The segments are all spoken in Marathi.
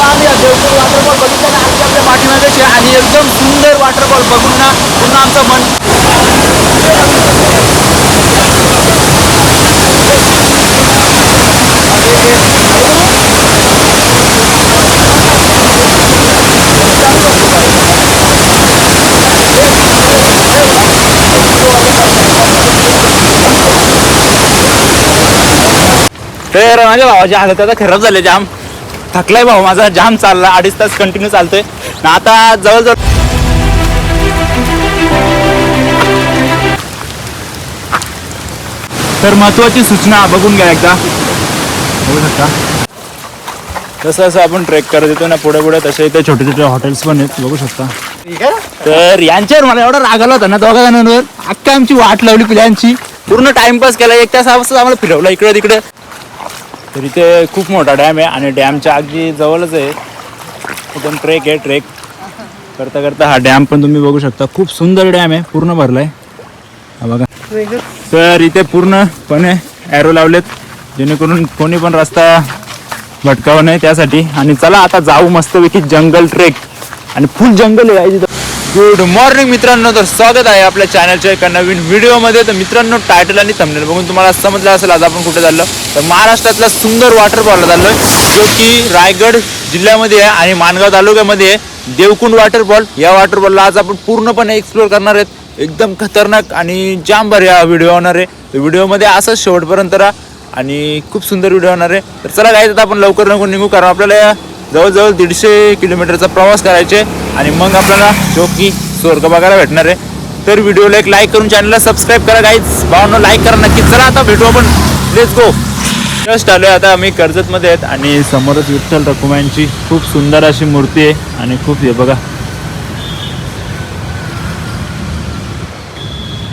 आम्ही देवपूर वॉटरफॉल बघितलं ना आपल्या पाठीमागेच आहे आणि एकदम सुंदर वॉटरफॉल बघून ना पुन्हा आमचं मन तर माझ्या भावाची हालत आता खराब झाले जाम थकलाय भाऊ माझा जाम चालला 2.5 तास कंटिन्यू चालतोय ना आता जवळजवळ तर महत्वाची सूचना बघून घ्या एकदा बघू शकता तसं असं आपण ट्रेक करत येतो ना पुढे पुढे तसे इथे छोटे छोटे हॉटेल्स पण आहेत बघू शकता तर यांच्यावर मला एवढा राग आला होता ना दोघा जणांवर अख्खा आमची वाट लावली पिल्यांची पूर्ण टाइमपास केला 1 तास आम्हाला फिरवला इकडे तिकडे तर इथे खूप मोठा डॅम आहे आणि डॅमच्या अगदी जवळच आहे एकदम ट्रेक आहे ट्रेक करता करता हा डॅम पण तुम्ही बघू शकता खूप सुंदर डॅम आहे पूर्ण भरलाय हा बघा तर इथे पूर्णपणे ॲरो लावलेत जेणेकरून कोणी पण रस्ता भटकावा नाही त्यासाठी आणि चला आता जाऊ मस्तपैकी जंगल ट्रेक आणि फुल जंगल आहे तिथं गुड मॉर्निंग मित्रांनो तर स्वागत आहे आपल्या चॅनलच्या एका नवीन व्हिडिओमध्ये तर मित्रांनो टायटल आणि थंबनेल बघून तुम्हाला समजलं असेल आज आपण कुठे चाललो तर महाराष्ट्रातला सुंदर वॉटरफॉलला चाललोय जो की रायगड जिल्ह्यामध्ये आहे आणि माणगाव तालुक्यामध्ये आहे देवकुंड वॉटरफॉल या वॉटरफॉलला आज आपण पूर्णपणे एक्सप्लोर करणार आहेत एकदम खतरनाक आणि जाम भारी हा व्हिडिओ होणार आहे तर व्हिडिओमध्ये असंच शेवटपर्यंत राहा आणि खूप सुंदर व्हिडिओ होणार आहे तर चला काय आता आपण लवकर नको निघू कारण आपल्याला जवळजवळ 150 किलोमीटरचा प्रवास करायचे आणि मग आपल्याला जो की स्वर्ग बघायला भेटणार आहे तर व्हिडिओला एक लाईक करून चॅनलला सबस्क्राईब करा गाईज भावांनो लाईक करा नक्की चला आता भेटू आपण लेट्स गो जस्ट आलोय आता आम्ही कर्जतमध्ये आहेत आणि समोरच विठ्ठल रखुमाईंची खूप सुंदर अशी मूर्ती आहे आणि खूप हे बघा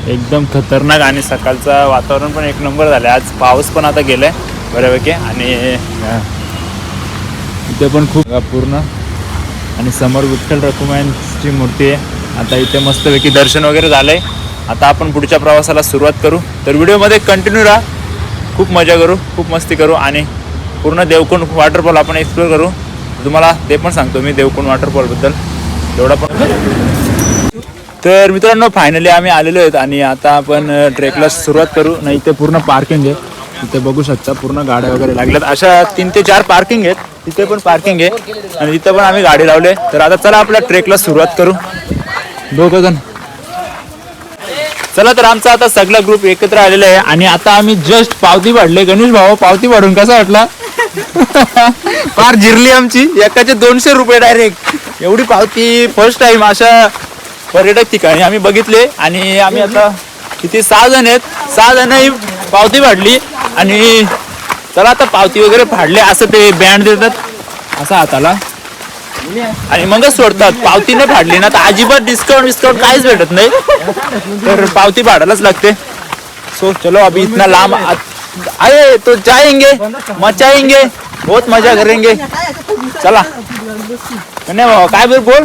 एकदम खतरनाक आणि सकाळचं वातावरण पण एक नंबर झालं आज पाऊस पण आता गेलाय बऱ्यापैकी आणि इथे पण खूप पूर्ण आणि समोर विठ्ठल रखुमाईंची मूर्ती आहे आता इथे मस्तपैकी दर्शन वगैरे झालंय आता आपण पुढच्या प्रवासाला सुरुवात करू तर व्हिडिओमध्ये कंटिन्यू राहा खूप मजा करू खूप मस्ती करू आणि पूर्ण देवकुंड वॉटरफॉल आपण एक्सप्लोर करू तुम्हाला ते पण सांगतो मी देवकुंड वॉटरफॉलबद्दल एवढा पण तर मित्रांनो फायनली आम्ही आलेलो आहेत आणि आता आपण ट्रेकला सुरुवात करू नाही इथे पूर्ण पार्किंग आहे इथे बघू शकता पूर्ण गाड्या वगैरे लागल्यात अशा 3 ते 4 पार्किंग आहेत तिथे पण पार्किंग आहे आणि तिथे पण आम्ही गाडी लावले तर आता चला आपल्या ट्रेकला सुरुवात करू दोघं जण चला तर आमचा आता सगळा ग्रुप एकत्र आलेला आहे आणि आता आम्ही जस्ट पावती वाढले गणेश भाऊ पावती वाढून कसा वाटला फार जिरली आमची एकाचे 200 रुपये डायरेक्ट एवढी पावती फर्स्ट टाइम अशा पर्यटक ठिकाणी आम्ही बघितले आणि आम्ही आता किती 6 जण आहेत 6 जणही पावती फाडली आणि चला आता पावती वगैरे फाडले असं ते बँड देतात असा हाताला आणि मगच सोडतात पावती नाही फाडली ना तर अजिबात डिस्काउंट काहीच भेटत नाही तर पावती फाडायलाच लागते सो चलो अभी इतना लांब आए तो जाएंगे मचाएंगे बहुत मजा करेंगे चला नाही काय बोल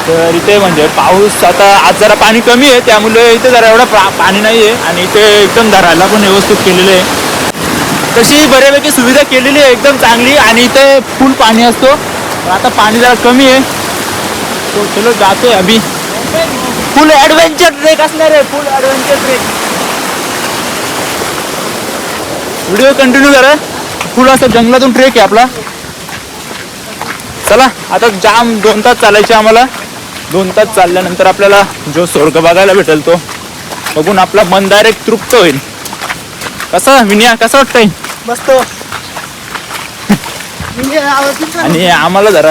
तर इथे म्हणजे पाऊस आता आज जरा पाणी कमी आहे त्यामुळे इथे जरा एवढं पाणी नाही आहे आणि इथे एकदम धरायला पण व्यवस्थित केलेलं आहे तशी बऱ्यापैकी सुविधा केलेली आहे एकदम चांगली आणि इथे फुल पाणी असतो आता पाणी जरा कमी आहे तो चलो जातोय अभी फुल ॲडव्हेंचर ट्रेक असणार आहे full adventure trek video continue करा फुल असं जंगलातून ट्रेक आहे आपला चला आता जाम 2 तास चालायचे आम्हाला 2 तास चालल्यानंतर आपल्याला जो स्वर्ग बघायला भेटेल तो बघून आपला मन डायरेक्ट तृप्त होईल कसा विनया कसं वाटतंय मस्त आणि आम्हाला जरा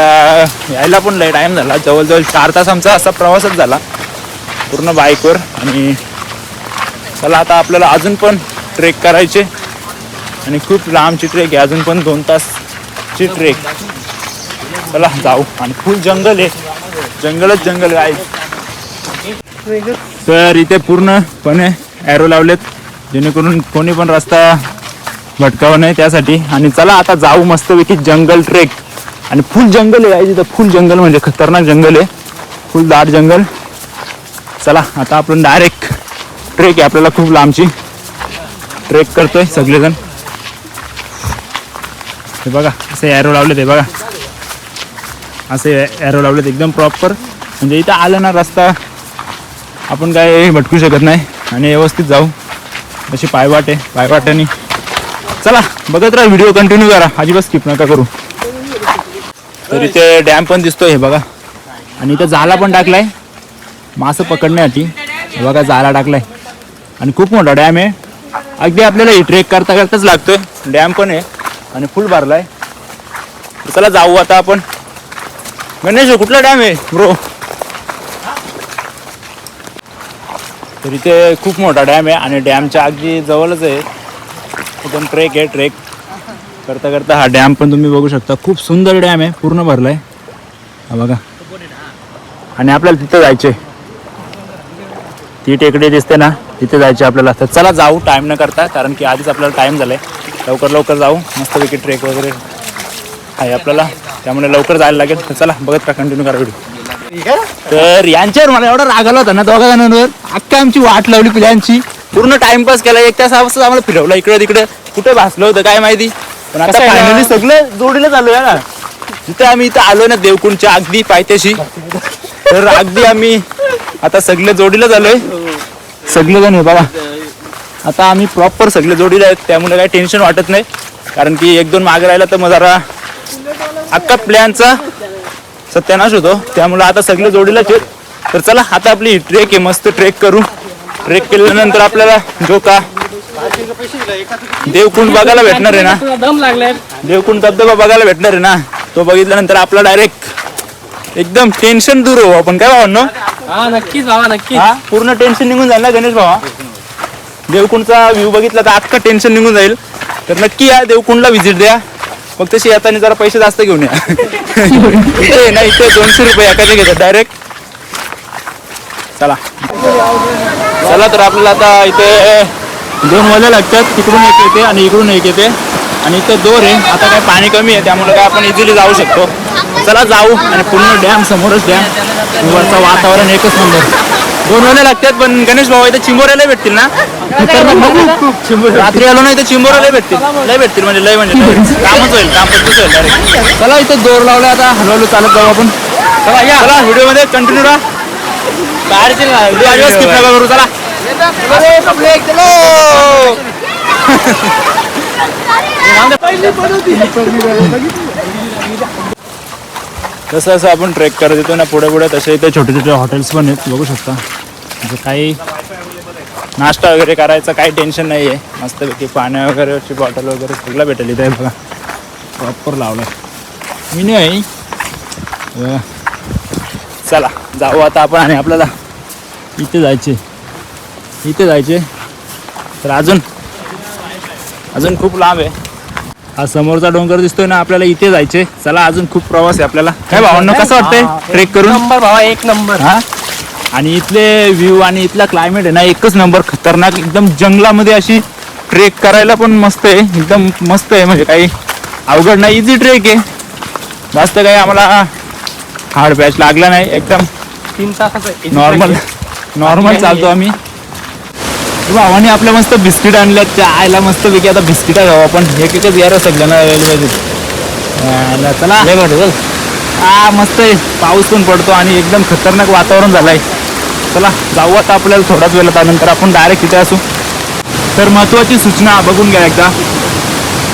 यायला पण लय टाइम झाला जवळजवळ 4 तास आमचा असा प्रवासच झाला पूर्ण बाईकवर आणि चला आता आपल्याला अजून पण ट्रेक करायचे आणि खूप लांबची ट्रेक आहे अजून पण 2 तासची ट्रेक चला जाऊ आणि फुल जंगल आहे जंगलच जंगल आहे तर इथे पूर्णपणे ॲरो लावलेत जेणेकरून कोणी पण रस्ता भटकावा नाही त्यासाठी आणि चला आता जाऊ मस्तपैकी जंगल ट्रेक आणि फुल जंगल आहे तिथं फुल जंगल म्हणजे खतरनाक जंगल आहे फुल दाट जंगल चला आता आपण डायरेक्ट ट्रेक आहे आपल्याला खूप लांबची ट्रेक करतोय सगळेजण हे बघा असे ॲरो लावले ते बघा, असे ॲरो लावलेत एकदम प्रॉपर. म्हणजे इथं आलं ना रस्ता आपण काय भटकू शकत नाही आणि व्यवस्थित जाऊ. अशी पायवाट आहे, पायवाट्याने चला बघत राहा, व्हिडिओ कंटिन्यू करा, अजिबात स्किप नका करू. तर इथे डॅम पण दिसतोय हे बघा, आणि इथं जाला पण टाकलाय मासं पकडण्यासाठी. हे बघा जाला टाकलाय आणि खूप मोठा डॅम आहे. अगदी आपल्याला ही ट्रेक करता करताच लागतोय. डॅम पण आहे आणि फुल भरलाय. चला जाऊ आता आपण. गणेश कुठला डॅम आहे ब्रो? तर इथे खूप मोठा डॅम आहे आणि डॅमच्या अगदी जवळच आहे एकदम ट्रेक आहे. ट्रेक करता करता हा डॅम पण तुम्ही बघू शकता. खूप सुंदर डॅम आहे, पूर्ण भरलाय हा बघा. आणि आपल्याला तिथे जायचे, ती टेकडी दिसते ना तिथे जायचे आपल्याला. तर चला जाऊ टाईम न करता, कारण की आधीच आपल्याला टाईम झालाय. लवकर लवकर जाऊ, मस्तपैकी ट्रेक वगैरे आहे आपल्याला, त्यामुळे लवकर जायला लागेल. तर चला बघत का, कंटिन्यू करा व्हिडिओ. तर यांच्यावर मला एवढा राग आला होता ना दोघा जणांवर. अख्खा आमची वाट लावली प्लॅनची, पूर्ण टाइमपास केला. 1 तास आम्हाला फिरवला इकडे तिकडे, कुठे भासलं होतं काय माहिती. पण आता फायनली सगळं जोडीला चालू आहे ना. जिथे आम्ही इथं आलो ना देवकुंडच्या अगदी पायथ्याशी, तर अगदी आम्ही आता सगळे जोडीला झालोय. सगळे जण बघा आता आम्ही प्रॉपर सगळे जोडीला आहेत, त्यामुळे काही टेन्शन वाटत नाही. कारण की 1-2 मागे राहिला तर मग जरा अख्खा प्लॅनचा सत्यानाश होतो. त्यामुळे आता सगळे जोडीलाच आहेत. तर चला आता आपली ट्रेक आहे, मस्त ट्रेक करू. ट्रेक केल्यानंतर आपल्याला जो का देवकुंड बघायला भेटणार आहे ना, दम लागलाय, देवकुंड धबधबा बघायला भेटणार आहे ना, तो बघितल्यानंतर आपला डायरेक्ट एकदम टेन्शन दूर हो आपण. काय भावनो? हा नक्कीच भावा, नक्कीच. हा पूर्ण टेन्शन निघून जाईल ना गणेश भावा. देवकुंडचा व्ह्यू बघितला तर अख्खा टेन्शन निघून जाईल. तर नक्की या देवकुंडला व्हिजिट द्या. फक्त तशी येताना जरा पैसे जास्त घेऊन या. इथे ना इथे 200 रुपये एकाचे घेतात डायरेक्ट. चला चला तर आपल्याला आता इथे 2 वले लागतात, तिकडून एक येते आणि इकडून एक येते. आणि इथे दोर आहे, आता काय पाणी कमी आहे त्यामुळे काय आपण इझिली जाऊ शकतो. चला जाऊ. आणि पूर्ण डॅम समोरच डॅम, वरचं वातावरण एकच नंबर. 2 वले लागतात. पण गणेश भाऊ इथे चिंबोऱ्याला भेटतील ना? रात्री आलो ना इथे चिंबोऱ्याला भेटतील, लय भेटतील म्हणजे लय कामच होईल, काम पद्धत होईल डायरेक्ट. चला इथे दोर लावला, आता हळूहळू चालत जाऊ आपण. चला या, चला व्हिडिओ मध्ये कंटिन्यू राहा. बाहेरचे व्हिडिओ स्किप नका करू. चला कसं असं आपण ट्रेक करत येतो ना पुढे पुढे, तसे इथे छोटे छोटे हॉटेल्स पण आहेत बघू शकता. म्हणजे काही नाश्ता वगैरे करायचं काही टेन्शन नाही आहे. मस्तपैकी पाण्या वगैरेची बॉटल वगैरे सगळं भेटेल इथे बघा. प्रॉपर लावलं मी नाही. चला जाऊ आता आपण. आणि आपल्याला इथे जायचे, इथे जायचे. तर अजून खूप लांब आहे. हा समोरचा डोंगर दिसतोय ना, आपल्याला इथे जायचे. चला अजून खूप प्रवास आहे आपल्याला. काय भावांनो कसं वाटतंय ट्रेक करून? नंबर भावा, 1 नंबर. हा आणि इथले व्ह्यू आणि इथला क्लायमेट आहे ना एकच नंबर, खतरनाक एकदम. जंगलामध्ये अशी ट्रेक करायला पण मस्त आहे, एकदम मस्त आहे. म्हणजे काही अवघड नाही, इझी ट्रेक आहे. जास्त काही आम्हाला हार्ड पॅच लागला नाही, एकदम 3 तासाचं नॉर्मल चालतो आम्ही. भावाने आपल्या मस्त बिस्किट आणल्यात, त्या आयला मस्त पैकी आता बिस्किट खाऊ आपण. एकच यार सगळ्यांना अवेलेबल. चला हा मस्त आहे, पाऊस पण पडतो आणि एकदम खतरनाक वातावरण झालंय. चला जाऊ आता. आपल्याला थोडाच वेळ त्यानंतर आपण डायरेक्ट इथे असू. तर महत्वाची सूचना बघून घ्या एकदा,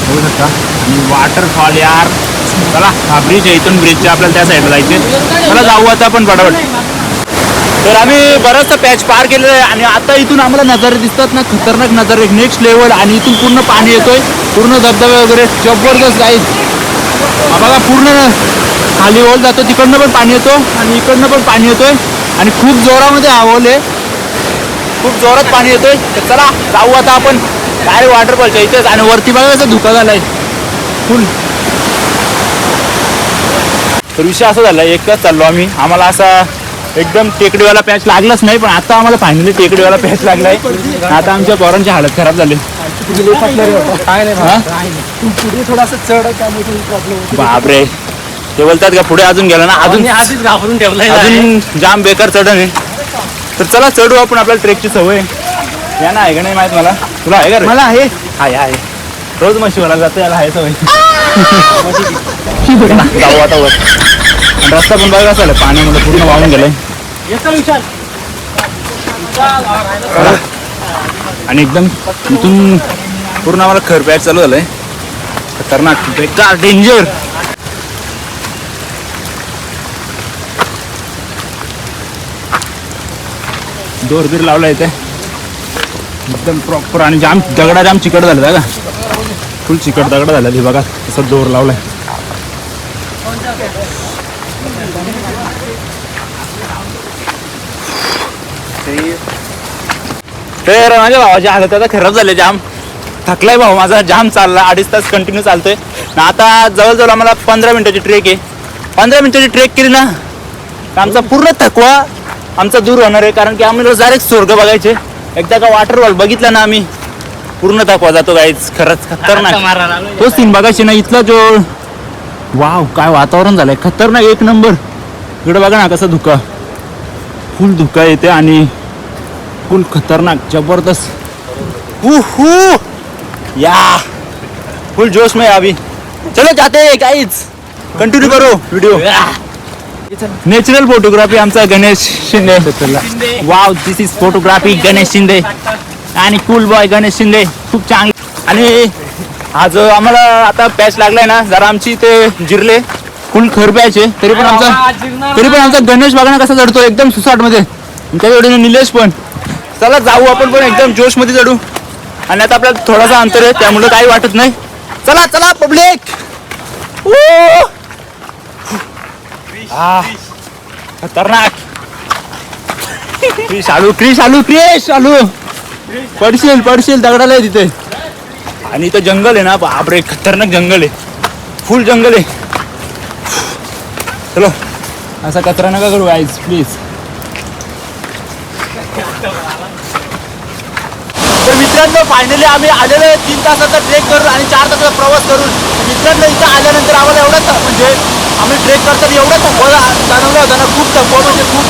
बघू शकता. आणि वॉटरफॉल यार. चला हा ब्रिज आहे, इथून ब्रिजच्या आपल्याला त्या साईडला जायचे. चला जाऊ आता आपण पटापट. तर आम्ही बराचसा पॅच पार केलेला आहे आणि आता इथून आम्हाला नजारे दिसतात ना, खतरनाक नजारे, नेक्स्ट लेवल. आणि इथून पूर्ण पाणी येतोय, पूर्ण धबधबे वगैरे जबरदस्त आहे बघा. पूर्ण खाली ओल जातो, तिकडनं पण पाणी येतो आणि इकडनं पण पाणी येतोय. आणि खूप जोरामध्ये आवले, खूप जोरात पाणी येतोय. तर चला जाऊ आता आपण काय वॉटरफॉलच्या इथेच. आणि वरती बघा कसं धुका झालाय फुल. तर विषय असा झाला, 1 तास चाललो आम्ही. आम्हाला असा एकदम टेकडीवाला पॅच लागलाच नाही, पण आता आम्हाला फायनली टेकडीवाला पॅच लागलाय. आता आमच्या पोरांची हालत खराब झाली. बापरे, ते बोलतात का पुढे अजून गेला ना अजून आधीच घाबरून ठेवलाय, अजून जाम बेकार चढण आहे. तर चला चढू आपण, आपल्याला ट्रेकची सवय या ना. आहे का नाही माहित मला, तुला आहे का? मला आहे. रोज मशीवाला जातो, याला आहे सवय. जाऊ आता वर. आणि रस्ता पण बघा कसा आहे, पाण्यामध्ये पूर्ण वाहून गेलाय. चला. आणि एकदम इथून पूर्ण आम्हाला खरप्याट चालू झालंय. खतरनाक, बेकार, डेंजर. दोर लावला इथे एकदम प्रॉपर. आणि जाम दगडा जाम चिकट झालं का, फुल चिकट दगड झालं. हे बघा तसं दोर लावलाय. तर माझ्या भावाच्या हालत आता खराब झाले. जाम थकलाय भाऊ माझा, जाम चालला. 2.5 तास कंटिन्यू चालतोय ना. आता जवळजवळ आम्हाला 15 मिनिटाची ट्रेक आहे. 15 मिनिटाची ट्रेक केली ना तर आमचा पूर्ण थकवा आमचा दूर होणार आहे. कारण की आम्ही डायरेक्ट स्वर्ग बघायचे. एकदा का वॉटरफॉल बघितला ना आम्ही, पूर्ण थकवा जातो गाईच. खरंच खतरनाक तो सीन बघायची ना. इथला जो वाव काय वातावरण झालंय, खतरनाक, एक नंबर. इकडे बघा ना कसं धुका, फुल धुका येते आणि फुल खतरनाक जबरदस्त. या फुल जोश में अभी. चलो जाते हैं गाइस, कंटिन्यू करो व्हिडिओ. नेचरल फोटोग्राफी आमचा Ganesh Shinde. Wow, this is photography Ganesh Shinde आणि कूल बॉय गणेश शिंदे. खूप चांगले. आणि आज आम्हाला आता पॅच लागलाय ना जरा, आमची ते जिरले फुल खर पॅच आहे. तरी पण आमचा गणेश बघा ना कसा चढतो एकदम सुसाट मध्ये. त्या जोडीने निलेश पण. चला जाऊ आपण पण एकदम जोश मध्ये चढू. आणि आता आपल्याला थोडासा अंतर आहे त्यामुळे काही वाटत नाही. चला चला पब्लिक. खतरनाक. क्रिश आलू. पडशील दगडाला आहे तिथे. आणि इथं जंगल आहे ना, बापरे खतरनाक जंगल आहे, फुल जंगल आहे. चलो असा कचरा नका करू गाईज प्लीज. तर मित्रांनो फायनली आम्ही आलेलो आहे 3 तासाचा ट्रेक करून आणि 4 तासाचा प्रवास करून. मित्रांनो इथं आल्यानंतर आम्हाला एवढा म्हणजे आम्ही ट्रेक करताना एवढा थकवा जाणवला होता ना, खूप थकवा म्हणजे खूप.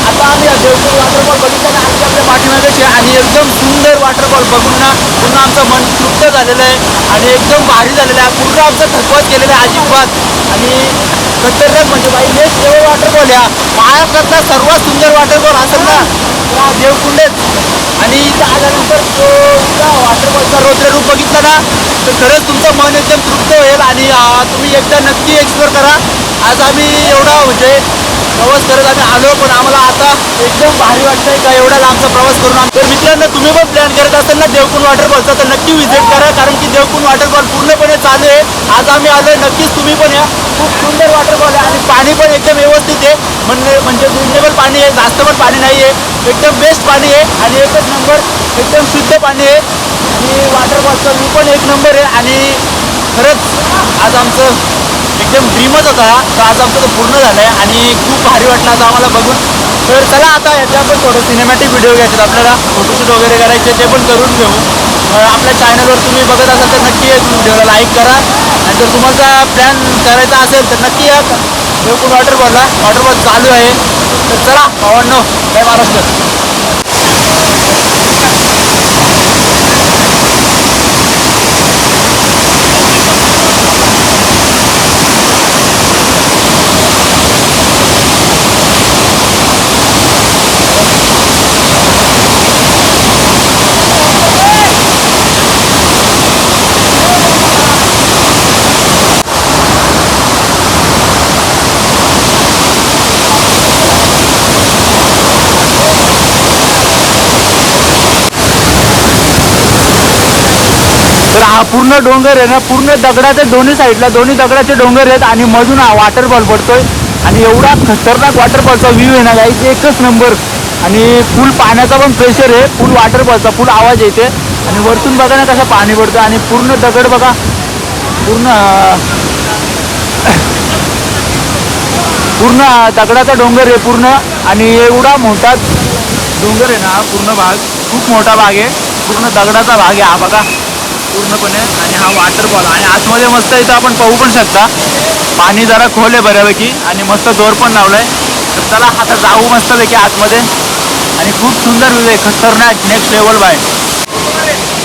आता आम्ही देवपूर वॉटरफॉल बघितला ना आपल्या पाठीमागेचे. आणि एकदम सुंदर वॉटरफॉल बघून ना पूर्ण आमचं मन तृप्त झालेलं आहे आणि एकदम भारी झालेलं आहे. पूर्ण आमचा थकवाच केलेला आहे अजिबात. आणि खतरनाक म्हणजे बाई नेक्स्ट लेवल वॉटरफॉल. या महाराष्ट्रातला सर्वात सुंदर वॉटरफॉल असेल ना तर हा देवकुंडच. आणि इथं आल्यानंतर तो वॉटरफॉलचा रौद्र रूप बघितला ना तर खरंच तुमचं मन एकदम तृप्त होईल. आणि तुम्ही एकदा नक्की एक्सप्लोर करा. आज आम्ही एवढा म्हणजे प्रवास करत आम्ही आलो, पण आम्हाला आता एकदम भारी वाटतंय का एवढा लांबचा प्रवास करून. तर मित्रांनो तुम्ही पण प्लॅन करत असाल ना देवकुंड वॉटरफॉलचा तर नक्की व्हिजिट करा. कारण की देवकुंड वॉटरफॉल पूर्णपणे चालू आहे. आज आम्ही आलो, नक्कीच तुम्ही पण या. खूप सुंदर वॉटरफॉल आहे आणि पाणी पण एकदम व्यवस्थित आहे. म्हणजे रिजनेबल पाणी आहे, जास्त पण पाणी नाही आहे, एकदम बेस्ट पाणी आहे. आणि एकच नंबर एकदम शुद्ध पाणी आहे. आणि वॉटरफॉलचा व्यू पण एक नंबर आहे. आणि खरंच आज आमचं एकदम ड्रीमच होता. तर आज आमचं तो पूर्ण झालं आहे आणि खूप भारी वाटलं आज आम्हाला बघून. तर चला आता याच्या पण थोडं सिनेमॅटिक व्हिडिओ घ्यायचे आपल्याला, फोटोशूट वगैरे करायचे ते पण करून घेऊ. आपल्या चॅनलवर तुम्ही बघत असाल तर नक्की व्हिडिओला लाईक करा. आणि जर तुम्हाला प्लॅन करायचा असेल तर नक्की या देवकुंड वॉटरफॉलला. वॉटरफॉल चालू आहे. तर चला भावांनो, जय महाराष्ट्र. तर हा पूर्ण डोंगर आहे ना, पूर्ण दगडाचे दोन्ही साईडला दोन्ही दगडाचे डोंगर आहेत आणि मधून हा वॉटरफॉल पडतोय. आणि एवढा खतरनाक वॉटरफॉलचा व्ह्यू आहे ना गाईज, एकच नंबर. आणि फुल पाण्याचा पण प्रेशर आहे, फुल वॉटरफॉलचा फुल आवाज येते. आणि वरतून बघा ना कसं पाणी पडतं आणि पूर्ण दगड बघा, पूर्ण दगडाचा डोंगर आहे पूर्ण. आणि एवढा मोठा डोंगर आहे ना, पूर्ण भाग खूप मोठा भाग आहे, पूर्ण दगडाचा भाग आहे हा बघा पूर्णपणे. आणि हा वॉटरफॉल आणि आतमध्ये मस्त इथं आपण पाहू पण शकता. पाणी जरा खोल आहे बऱ्यापैकी आणि मस्त दोर पण लावलाय. तर चला आता जाऊ मस्तपैकी आतमध्ये. आणि खूप सुंदर व्ह्यू आहे, खतरनाक, नेक्स्ट लेवल बाय.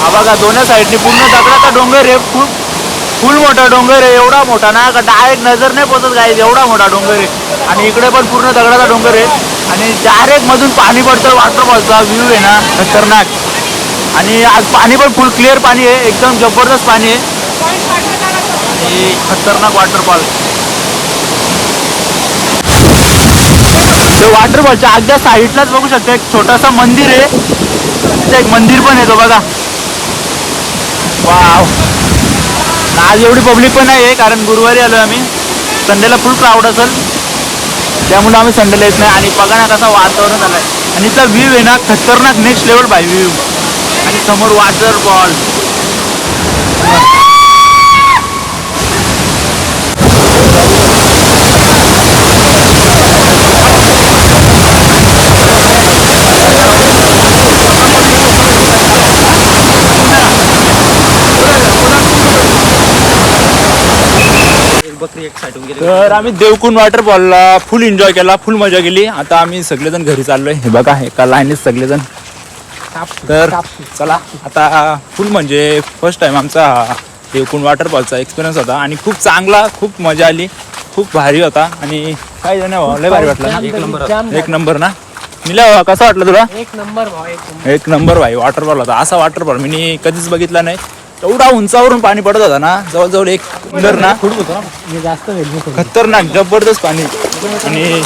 हा बघा दोन्ही साईडने पूर्ण दगडाचा डोंगर आहे, खूप फुल मोठा डोंगर आहे, एवढा मोठा ना का डायरेक्ट नजर नाही पोचत गाईज, एवढा मोठा डोंगर आहे. आणि इकडे पण पूर्ण दगडाचा डोंगर आहे आणि डायरेक्ट मधून पाणी पडतं. वॉटरफॉलचा व्ह्यू आहे ना खतरनाक. आणि आज पाणी पण फुल क्लिअर पाणी आहे, एकदम जबरदस्त पाणी आहे आणि खतरनाक वॉटरफॉल. ते वॉटरफॉलच्या अगदी साईडलाच बघू शकता एक छोटासा मंदिर आहे, तिथे एक मंदिर पण येतो बघा. वाव. आज एवढी पब्लिक पण नाही आहे कारण गुरुवारी आलो आम्ही, संडेला फुल क्राऊड असेल त्यामुळे आम्ही संडेला येत नाही. आणि बघा ना कसा वातावरण झालंय आणि इथला व्ह्यू आहे ना खतरनाक, नेक्स्ट लेवल बाय व्ह्यू. आणि समोर वॉटरफॉल. बकरी एक साईडून गेली. तर आम्ही देवकुंड वॉटरफॉलला फुल एन्जॉय केला, फुल मजा केली. आता आम्ही सगळेजण घरी चाललोय. हे बघा एका लाईनीत सगळेजण. तर चला आता फुल म्हणजे फर्स्ट टाइम आमचा देवकुंड वॉटरफॉलचा एक्सपिरियन्स होता आणि खूप चांगला, खूप मजा आली, खूप भारी होता. आणि काय जण लय भारी वाटलं ना, एक नंबर ना. निला कसा वाटलं तुला? एक नंबर भाऊ, एक नंबर भाई वॉटरफॉल होता. असा वॉटरफॉल मी कधीच बघितला नाही. एवढा उंचावरून पाणी पडत होता ना, जवळजवळ एक मीटर ना. जास्त खतरनाक जबरदस्त पाणी आणि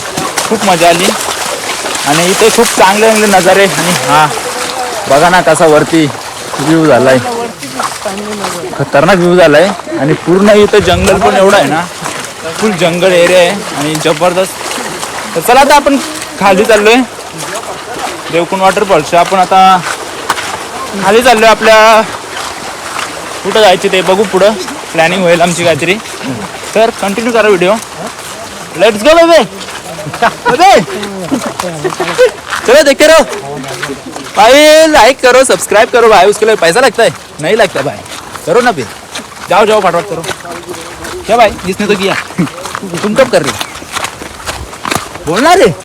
खूप मजा आली. आणि इथे खूप चांगले चांगले नजारे. आणि हा बघा ना कसा वरती व्ह्यू झालाय, खतरनाक व्ह्यू झालाय. आणि पूर्ण इथं जंगल पण एवढं आहे ना, फुल जंगल एरिया आहे आणि जबरदस्त. तर चला आता आपण खाली चाललोय देवकुंड वॉटरफॉलच्या. आपण आता खाली चाललोय, आपल्या कुठं जायचे ते बघू, पुढं प्लॅनिंग होईल आमची काहीतरी. तर कंटिन्यू करा व्हिडिओ. लेट्स गो बेबे. चलो देखते रहो भाई, लाइक करो, सब्सक्राइब करो भाई. उसके लिए पैसा लगता है? नहीं लगता भाई, करो ना फिर. जाओ जाओ फटाफट करो. क्या भाई, जिसने तो किया तुम कब कर रहे हो? बोलना रे.